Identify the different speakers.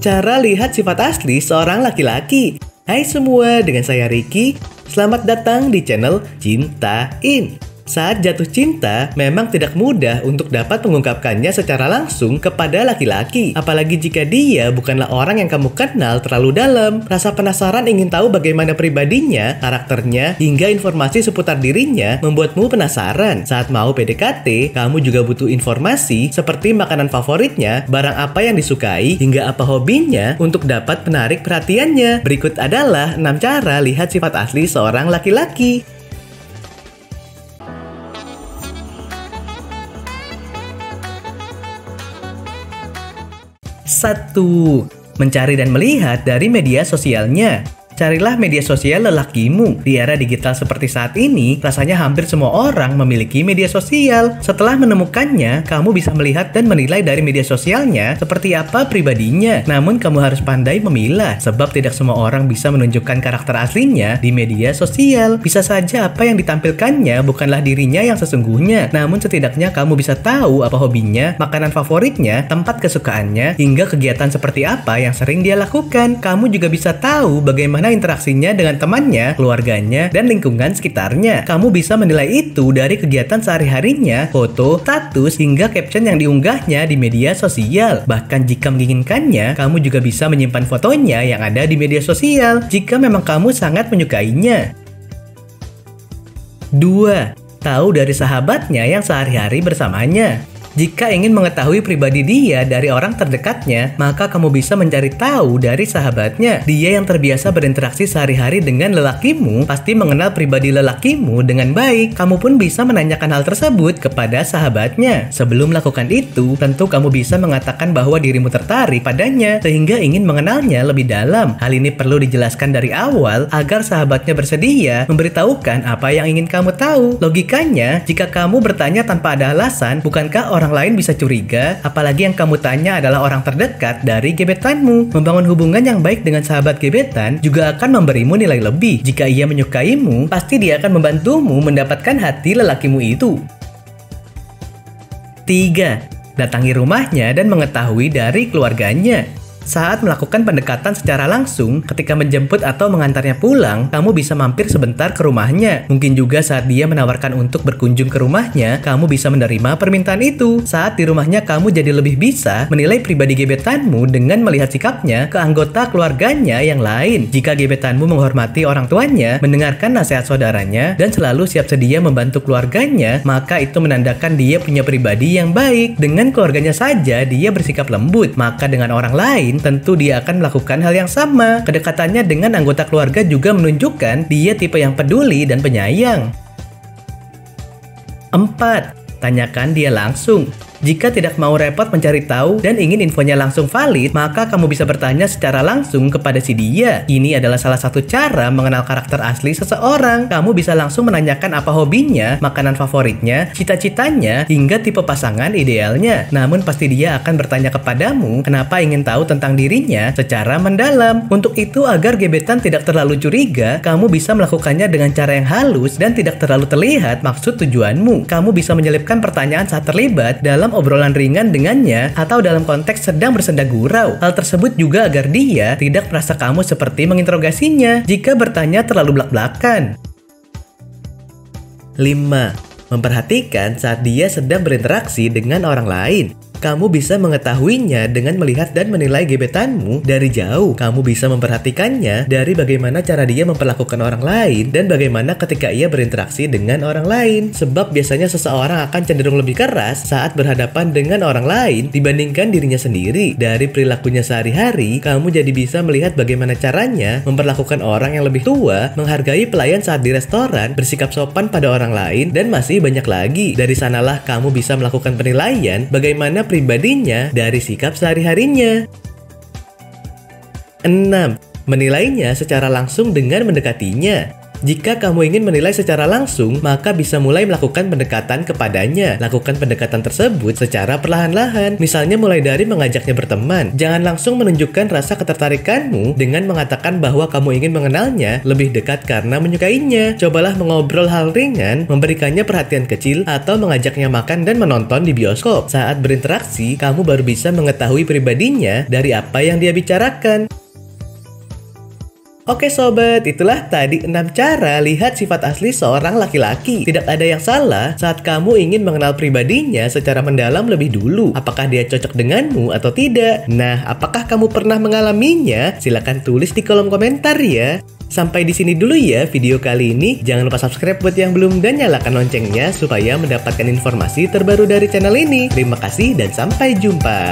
Speaker 1: Cara lihat sifat asli seorang laki-laki. Hai semua, dengan saya Ricky. Selamat datang di channel Cintain. Saat jatuh cinta, memang tidak mudah untuk dapat mengungkapkannya secara langsung kepada laki-laki. Apalagi jika dia bukanlah orang yang kamu kenal terlalu dalam. Rasa penasaran ingin tahu bagaimana pribadinya, karakternya, hingga informasi seputar dirinya membuatmu penasaran. Saat mau PDKT, kamu juga butuh informasi seperti makanan favoritnya, barang apa yang disukai, hingga apa hobinya untuk dapat menarik perhatiannya. Berikut adalah 6 cara lihat sifat asli seorang laki-laki. 1. Mencari dan melihat dari media sosialnya. Carilah media sosial lelakimu. Di era digital seperti saat ini, rasanya hampir semua orang memiliki media sosial. Setelah menemukannya, kamu bisa melihat dan menilai dari media sosialnya seperti apa pribadinya. Namun kamu harus pandai memilah, sebab tidak semua orang bisa menunjukkan karakter aslinya di media sosial. Bisa saja apa yang ditampilkannya bukanlah dirinya yang sesungguhnya. Namun setidaknya kamu bisa tahu apa hobinya, makanan favoritnya, tempat kesukaannya, hingga kegiatan seperti apa yang sering dia lakukan. Kamu juga bisa tahu bagaimana interaksinya dengan temannya, keluarganya, dan lingkungan sekitarnya. Kamu bisa menilai itu dari kegiatan sehari-harinya, foto, status, hingga caption yang diunggahnya di media sosial. Bahkan jika menginginkannya, kamu juga bisa menyimpan fotonya yang ada di media sosial jika memang kamu sangat menyukainya. 2. Tahu dari sahabatnya yang sehari-hari bersamanya. Jika ingin mengetahui pribadi dia dari orang terdekatnya, maka kamu bisa mencari tahu dari sahabatnya. Dia yang terbiasa berinteraksi sehari-hari dengan lelakimu pasti mengenal pribadi lelakimu dengan baik. Kamu pun bisa menanyakan hal tersebut kepada sahabatnya. Sebelum melakukan itu, tentu kamu bisa mengatakan bahwa dirimu tertarik padanya sehingga ingin mengenalnya lebih dalam. Hal ini perlu dijelaskan dari awal agar sahabatnya bersedia memberitahukan apa yang ingin kamu tahu. Logikanya, jika kamu bertanya tanpa ada alasan, bukankah orang lain bisa curiga? Apalagi yang kamu tanya adalah orang terdekat dari gebetanmu. Membangun hubungan yang baik dengan sahabat gebetan juga akan memberimu nilai lebih. Jika ia menyukaimu, pasti dia akan membantumu mendapatkan hati lelakimu itu. 3. Datangi rumahnya dan mengetahui dari keluarganya. Saat melakukan pendekatan secara langsung, ketika menjemput atau mengantarnya pulang, kamu bisa mampir sebentar ke rumahnya. Mungkin juga saat dia menawarkan untuk berkunjung ke rumahnya, kamu bisa menerima permintaan itu. Saat di rumahnya, kamu jadi lebih bisa menilai pribadi gebetanmu dengan melihat sikapnya ke anggota keluarganya yang lain. Jika gebetanmu menghormati orang tuanya, mendengarkan nasihat saudaranya, dan selalu siap sedia membantu keluarganya, maka itu menandakan dia punya pribadi yang baik. Dengan keluarganya saja, dia bersikap lembut, maka dengan orang lain, tentu dia akan melakukan hal yang sama. Kedekatannya dengan anggota keluarga juga menunjukkan dia tipe yang peduli dan penyayang. 4. Tanyakan dia langsung. Jika tidak mau repot mencari tahu dan ingin infonya langsung valid, maka kamu bisa bertanya secara langsung kepada si dia. Ini adalah salah satu cara mengenal karakter asli seseorang. Kamu bisa langsung menanyakan apa hobinya, makanan favoritnya, cita-citanya, hingga tipe pasangan idealnya. Namun pasti dia akan bertanya kepadamu kenapa ingin tahu tentang dirinya secara mendalam. Untuk itu, agar gebetan tidak terlalu curiga, kamu bisa melakukannya dengan cara yang halus dan tidak terlalu terlihat maksud tujuanmu. Kamu bisa menyelipkan pertanyaan saat terlibat dalam obrolan ringan dengannya atau dalam konteks sedang bersenda gurau. Hal tersebut juga agar dia tidak merasa kamu seperti menginterogasinya jika bertanya terlalu blak-blakan. 5. Memperhatikan saat dia sedang berinteraksi dengan orang lain. Kamu bisa mengetahuinya dengan melihat dan menilai gebetanmu dari jauh. Kamu bisa memperhatikannya dari bagaimana cara dia memperlakukan orang lain dan bagaimana ketika ia berinteraksi dengan orang lain. Sebab biasanya seseorang akan cenderung lebih keras saat berhadapan dengan orang lain dibandingkan dirinya sendiri. Dari perilakunya sehari-hari, kamu jadi bisa melihat bagaimana caranya memperlakukan orang yang lebih tua, menghargai pelayan saat di restoran, bersikap sopan pada orang lain, dan masih banyak lagi. Dari sanalah kamu bisa melakukan penilaian bagaimana pribadinya dari sikap sehari-harinya. 6. Menilainya secara langsung dengan mendekatinya. Jika kamu ingin menilai secara langsung, maka bisa mulai melakukan pendekatan kepadanya. Lakukan pendekatan tersebut secara perlahan-lahan. Misalnya mulai dari mengajaknya berteman. Jangan langsung menunjukkan rasa ketertarikanmu dengan mengatakan bahwa kamu ingin mengenalnya lebih dekat karena menyukainya. Cobalah mengobrol hal ringan, memberikannya perhatian kecil, atau mengajaknya makan dan menonton di bioskop. Saat berinteraksi, kamu baru bisa mengetahui pribadinya dari apa yang dia bicarakan. Oke sobat, itulah tadi 6 cara lihat sifat asli seorang laki-laki. Tidak ada yang salah saat kamu ingin mengenal pribadinya secara mendalam lebih dulu. Apakah dia cocok denganmu atau tidak? Nah, apakah kamu pernah mengalaminya? Silahkan tulis di kolom komentar ya. Sampai di sini dulu ya video kali ini. Jangan lupa subscribe buat yang belum dan nyalakan loncengnya supaya mendapatkan informasi terbaru dari channel ini. Terima kasih dan sampai jumpa.